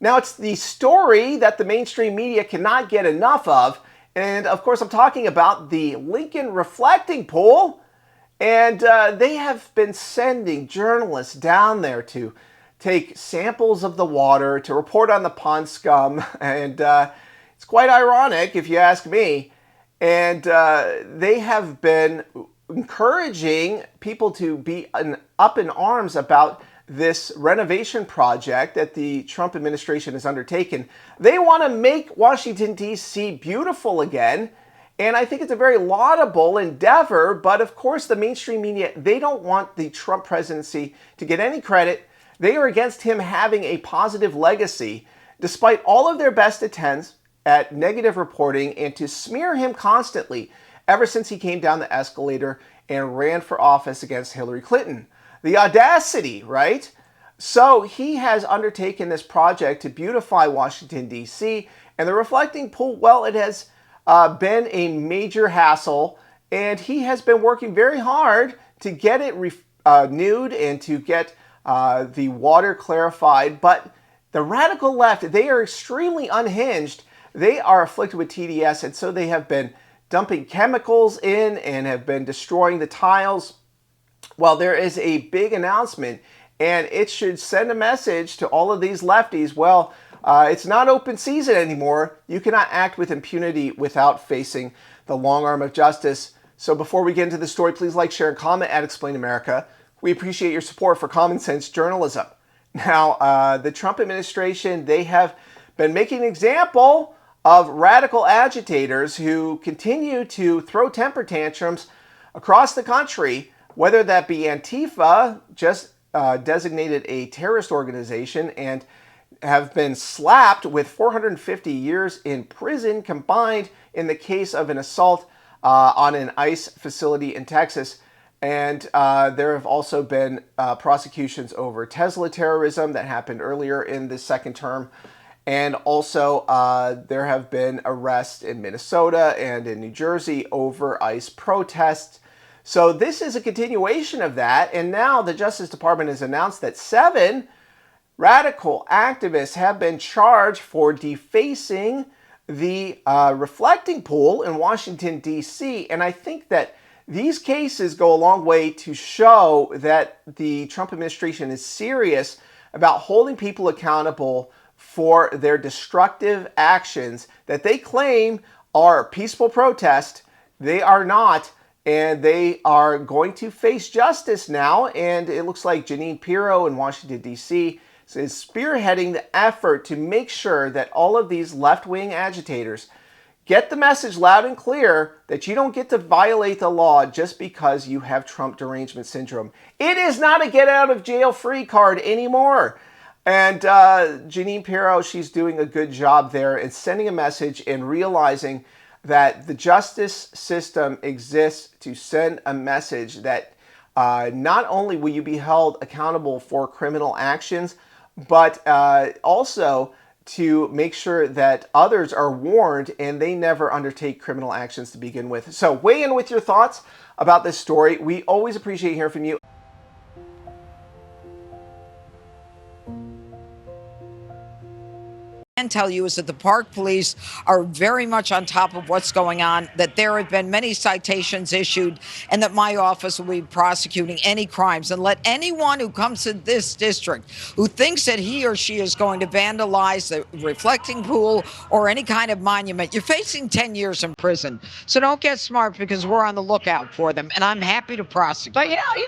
Now, it's the story that the mainstream media cannot get enough of. And of course, I'm talking about the Lincoln reflecting pool. And they have been sending journalists down there to take samples of the water, to report on the pond scum. And it's quite ironic, if you ask me. And they have been encouraging people to be up in arms about this renovation project that the Trump administration has undertaken. They want to make Washington, D.C. beautiful again. And I think it's a very laudable endeavor. But of course, the mainstream media, they don't want the Trump presidency to get any credit. They are against him having a positive legacy, despite all of their best attempts at negative reporting and to smear him constantly ever since he came down the escalator and ran for office against Hillary Clinton. The audacity, right? So he has undertaken this project to beautify Washington, D.C. And the reflecting pool, well, it has been a major hassle. And he has been working very hard to get it renewed and to get the water clarified. But the radical left, they are extremely unhinged. They are afflicted with TDS, and so they have been dumping chemicals in and have been destroying the tiles. Well, there is a big announcement, and it should send a message to all of these lefties. Well, it's not open season anymore. You cannot act with impunity without facing the long arm of justice. So before we get into the story, please like, share, and comment at Explain America. We appreciate your support for common sense journalism. Now, the Trump administration, they have been making an example of radical agitators who continue to throw temper tantrums across the country, whether that be Antifa, just designated a terrorist organization and have been slapped with 450 years in prison combined in the case of an assault on an ICE facility in Texas. And there have also been prosecutions over Tesla terrorism that happened earlier in the second term. And also, there have been arrests in Minnesota and in New Jersey over ICE protests. So this is a continuation of that. And now the Justice Department has announced that 7 radical activists have been charged for defacing the reflecting pool in Washington, D.C. And I think that these cases go a long way to show that the Trump administration is serious about holding people accountable for their destructive actions that they claim are peaceful protest. They are not, and they are going to face justice now. And it looks like Jeanine Pirro in Washington, D.C. is spearheading the effort to make sure that all of these left-wing agitators get the message loud and clear that you don't get to violate the law just because you have Trump derangement syndrome. It is not a get-out-of-jail-free card anymore. And Jeanine Pirro, she's doing a good job there in sending a message and realizing that the justice system exists to send a message that not only will you be held accountable for criminal actions, but also to make sure that others are warned and they never undertake criminal actions to begin with. So weigh in with your thoughts about this story. We always appreciate hearing from you. Can tell you is that the Park Police are very much on top of what's going on, that there have been many citations issued, and that my office will be prosecuting any crimes. And let anyone who comes to this district who thinks that he or she is going to vandalize the reflecting pool or any kind of monument, you're facing 10 years in prison. So don't get smart, because we're on the lookout for them, and I'm happy to prosecute. But you know,